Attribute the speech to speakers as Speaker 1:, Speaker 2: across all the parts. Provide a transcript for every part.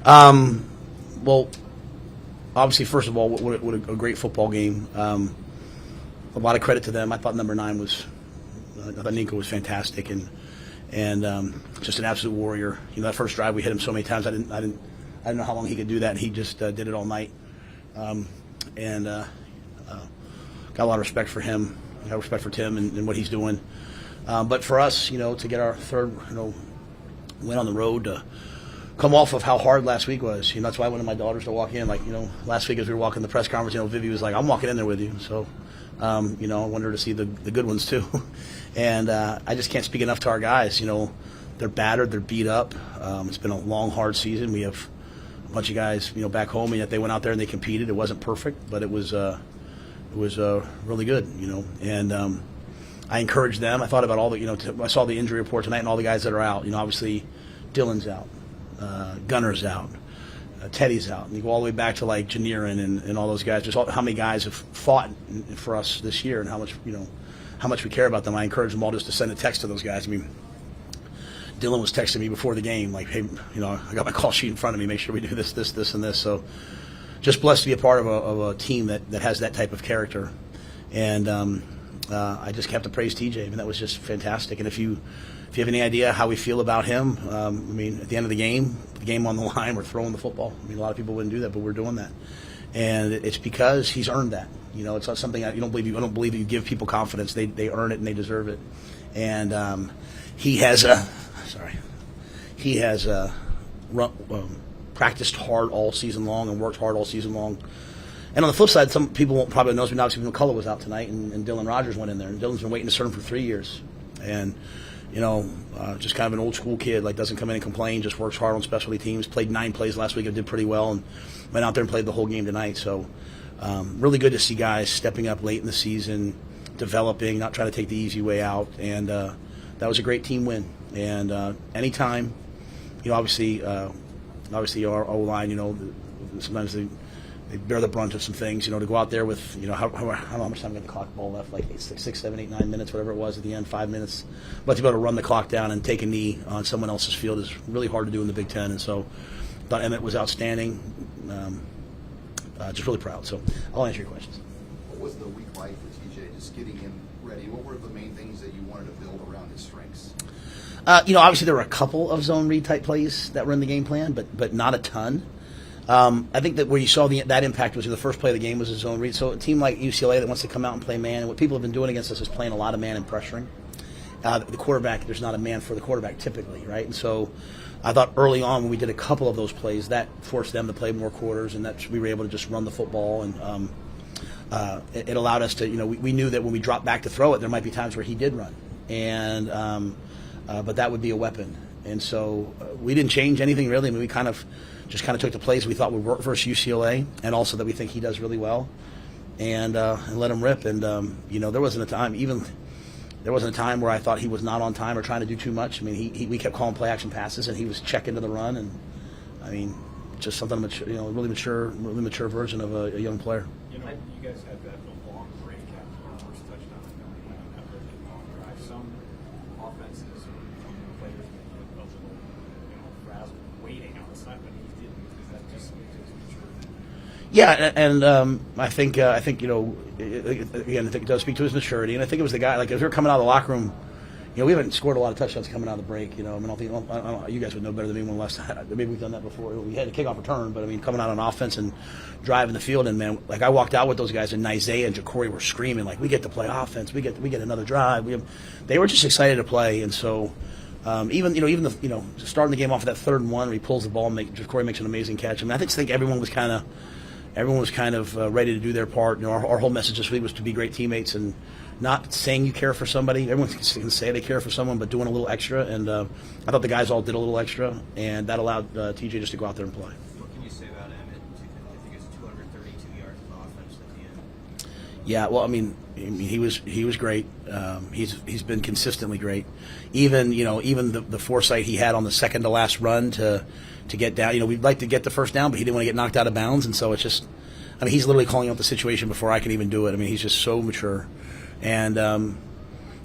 Speaker 1: Well, obviously, first of all, what a great football game. A lot of credit to them. I thought number 9 was, I thought Nico was fantastic and just an absolute warrior. That first drive we hit him so many times. I didn't know how long he could do that. And he just did it all night. Got a lot of respect for him. Got respect for Tim and what he's doing. But for us, to get our third, win on the road, to come off of how hard last week was. That's why I wanted my daughters to walk in. Last week as we were walking the press conference, Vivi was like, "I'm walking in there with you." So, I wanted her to see the good ones too. And I just can't speak enough to our guys. They're battered, they're beat up. It's been a long, hard season. We have a bunch of guys, back home, and yet they went out there and they competed. It wasn't perfect, but it was really good. And I encouraged them. I thought about all the, I saw the injury report tonight and all the guys that are out. Obviously, Dylan's out, Gunner's out, Teddy's out. And you go all the way back to like Janirin and all those guys. Just how many guys have fought for us this year and how much we care about them. I encourage them all just to send a text to those guys. Dylan was texting me before the game, like, "Hey, I got my call sheet in front of me. Make sure we do this, and this." So, just blessed to be a part of a team that has that type of character. And I just have to praise TJ. That was just fantastic. And if you have any idea how we feel about him, at the end of the game on the line, we're throwing the football. A lot of people wouldn't do that, but we're doing that. And it's because he's earned that. It's not something I don't believe you give people confidence. They earn it and they deserve it. And he has practiced hard all season long and worked hard all season long. And on the flip side, some people won't probably know, but obviously McCullough was out tonight, and Dylan Rogers went in there. And Dylan's been waiting to start him for 3 years. And, just kind of an old school kid, doesn't come in and complain, just works hard on specialty teams. Played 9 plays last week and did pretty well, and went out there and played the whole game tonight. So really good to see guys stepping up late in the season, developing, not trying to take the easy way out. And that was a great team win. And anytime, obviously our O-line, sometimes they bear the brunt of some things, to go out there with, I don't know how much time we got the clock ball left, like 6, 7, 8, 9 minutes, whatever it was at the end, 5 minutes. But to be able to run the clock down and take a knee on someone else's field is really hard to do in the Big Ten. And so I thought Emmett was outstanding. Just really proud. So I'll answer your questions.
Speaker 2: What was the week like for TJ, just getting him ready? What were the main things that you wanted to build around his strengths?
Speaker 1: Obviously there were a couple of zone read type plays that were in the game plan, but not a ton. I think that where you saw that impact was the first play of the game was a zone read. So a team like UCLA that wants to come out and play man, and what people have been doing against us is playing a lot of man and pressuring. The quarterback, there's not a man for the quarterback typically, right? And so I thought early on when we did a couple of those plays, that forced them to play more quarters, and that we were able to just run the football. And it allowed us to, we knew that when we dropped back to throw it, there might be times where he did run. And but that would be a weapon. And so we didn't change anything really. We kind of took the plays we thought would work versus UCLA, and also that we think he does really well, and let him rip. And there wasn't a time where I thought he was not on time or trying to do too much. We kept calling play action passes, and he was checking to the run, and just something mature, really mature version of a young player.
Speaker 3: You guys had that long break after your first touchdown, and that really long drive. Some offenses or players may get a little, frazzled waiting on the side, but he didn't. Is that just mature?
Speaker 1: Yeah, and I think again, I think it does speak to his maturity, and I think it was the guy, as we were coming out of the locker room. We haven't scored a lot of touchdowns coming out of the break. I don't think you guys would know better than me when last time. Maybe we've done that before. We had a kickoff return, but coming out on offense and driving the field, and man, I walked out with those guys, and Isaiah and Jacory were screaming we get to play offense, we get another drive. They were just excited to play, and so even starting the game off of that 3rd and 1, where he pulls the ball, Jacory makes an amazing catch. I just think everyone was kind of ready to do their part. Our whole message this week was to be great teammates and not saying you care for somebody. Everyone can say they care for someone, but doing a little extra. And I thought the guys all did a little extra, and that allowed TJ just to go out there and play.
Speaker 4: What can you say about Emmett? I think it's 232 yards of offense at the end.
Speaker 1: Yeah, well, he was great. He's been consistently great. Even the foresight he had on the second to last run to get down. We'd like to get the first down, but he didn't want to get knocked out of bounds, and so it's just. He's literally calling out the situation before I can even do it. He's just so mature. And,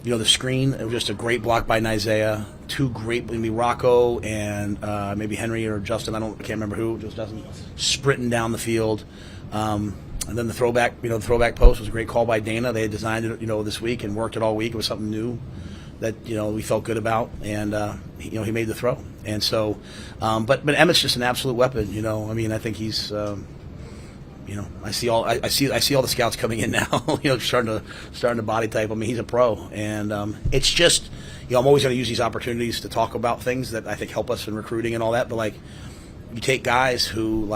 Speaker 1: the screen, it was just a great block by Isaiah. Two great, maybe Rocco and maybe Henry or Justin, I can't remember who, just Justin, sprinting down the field. And then the throwback post was a great call by Dana. They had designed it, this week and worked it all week. It was something new that, we felt good about. And, he made the throw. And so, but Emmett's just an absolute weapon, I think he's, I see all the scouts coming in now, starting to body type. I mean, he's a pro, and it's just, I'm always going to use these opportunities to talk about things that I think help us in recruiting and all that. But like, you take guys who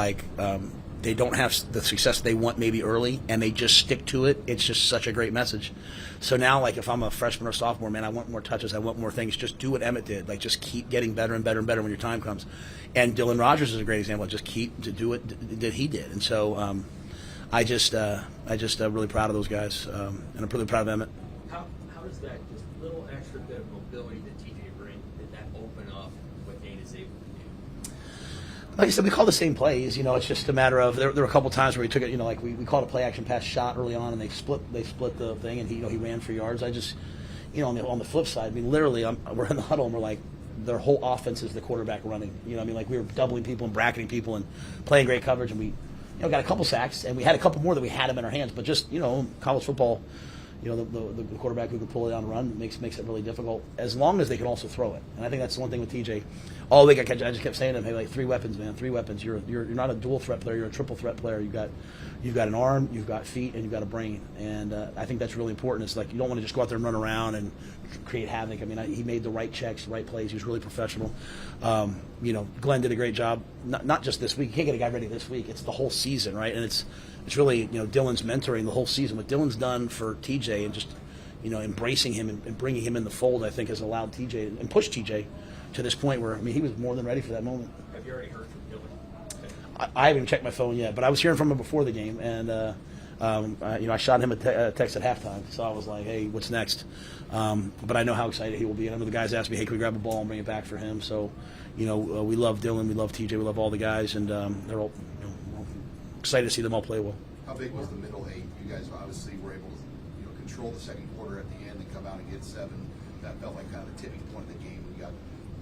Speaker 1: they don't have the success they want maybe early, and they just stick to it. It's just such a great message. So now, if I'm a freshman or sophomore, man, I want more touches. I want more things. Just do what Emmett did. Just keep getting better and better and better when your time comes. And Dylan Rogers is a great example. Just keep to do it that he did. And so I just really proud of those guys, and I'm really proud of Emmett.
Speaker 5: How does that just little extra bit of mobility that TJ brings, did that open up what Dana's able to do?
Speaker 1: Like I said, we call the same plays. It's just a matter of there were a couple times where we took it. We called a play action pass shot early on, and they split the thing, and he ran for yards. I just on the flip side, literally, we're in the huddle and we're like, their whole offense is the quarterback running. We were doubling people and bracketing people and playing great coverage, and we got a couple sacks, and we had a couple more that we had them in our hands. But just college football, the quarterback who can pull it down and run makes it really difficult, as long as they can also throw it. And I think that's the one thing with TJ. All week I just kept saying to him, hey, 3 weapons, man, 3 weapons. You're not a dual threat player. You're a triple threat player. You've got an arm, you've got feet, and you've got a brain. And I think that's really important. It's you don't want to just go out there and run around and create havoc. He made the right checks, the right plays. He was really professional. Glenn did a great job. Not just this week. You can't get a guy ready this week. It's the whole season, right? And it's really Dylan's mentoring the whole season. What Dylan's done for TJ and just embracing him and bringing him in the fold, I think, has allowed TJ and pushed TJ to this point where he was more than ready for that moment.
Speaker 5: Have you already heard from Dylan?
Speaker 1: I haven't even checked my phone yet, but I was hearing from him before the game, and I shot him a text at halftime, so I was like, "Hey, what's next?" But I know how excited he will be. And I know the guys asked me, "Hey, can we grab a ball and bring it back for him?" So, we love Dylan, we love TJ, we love all the guys, and they're all excited to see them all play well.
Speaker 2: How big was the middle 8? You guys obviously were able to control the second quarter at the end and come out and get 7. That felt like kind of the tipping point of the game. You got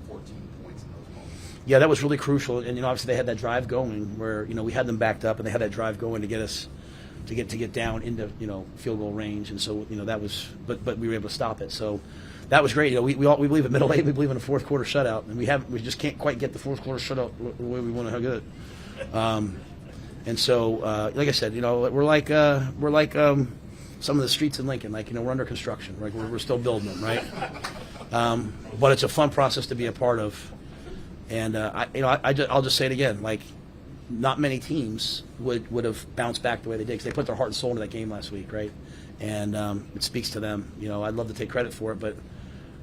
Speaker 2: 14 points in those moments.
Speaker 1: Yeah, that was really crucial. And obviously they had that drive going where we had them backed up, and they had that drive going to get us to get down into field goal range. And so that was, but we were able to stop it. So that was great. We believe in middle 8. We believe in a fourth quarter shutout, and we just can't quite get the fourth quarter shutout the way we want to get it. And so, like I said, we're like some of the streets in Lincoln. We're under construction. Right, we're still building them, right? But it's a fun process to be a part of. And I'll just say it again. Not many teams would have bounced back the way they did because they put their heart and soul into that game last week, right? And it speaks to them. I'd love to take credit for it, but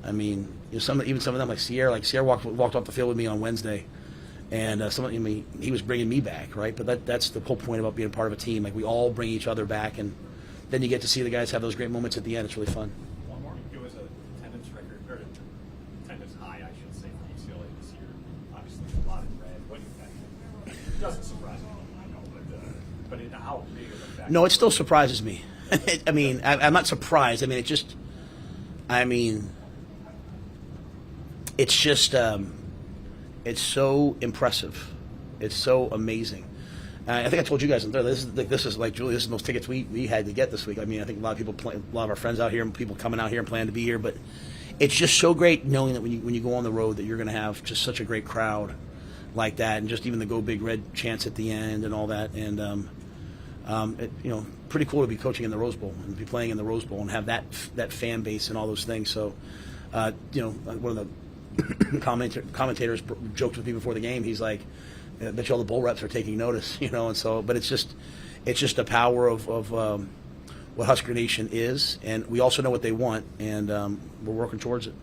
Speaker 1: even some of them like Sierra walked off the field with me on Wednesday. And he was bringing me back, right? But that's the whole point about being part of a team. We all bring each other back, and then you get to see the guys have those great moments at the end. It's really fun.
Speaker 3: One more. It was an attendance record, or attendance high, I should say, for UCLA this year. Obviously, a lot in red. What do you think? It doesn't surprise me, I know, but how big of a factor?
Speaker 1: No, it still surprises me. I'm not surprised. It's just. It's so impressive. It's so amazing. I think I told you guys, this is like Julie. This is the most tickets we had to get this week. I think a lot of people, a lot of our friends out here, and people coming out here and plan to be here. But it's just so great knowing that when you go on the road, that you're going to have just such a great crowd like that, and just even the Go Big Red chants at the end and all that. And pretty cool to be coaching in the Rose Bowl and be playing in the Rose Bowl and have that fan base and all those things. So, one of the commentators joked with me before the game. He's like, I bet you all the bowl reps are taking notice, and so, but it's just the power of what Husker Nation is, and we also know what they want, and we're working towards it.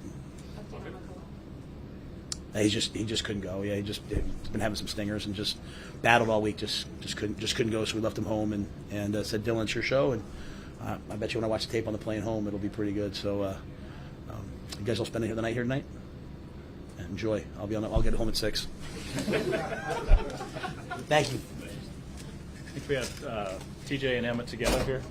Speaker 1: He just couldn't go. Yeah, he's been having some stingers and just battled all week. Just couldn't go. So we left him home and said, Dylan, it's your show, and I bet you when I watch the tape on the plane home, it'll be pretty good. So you guys will spend the night here tonight. Enjoy. I'll get home at 6. Thank you.
Speaker 6: I think we have TJ and Emmett together here.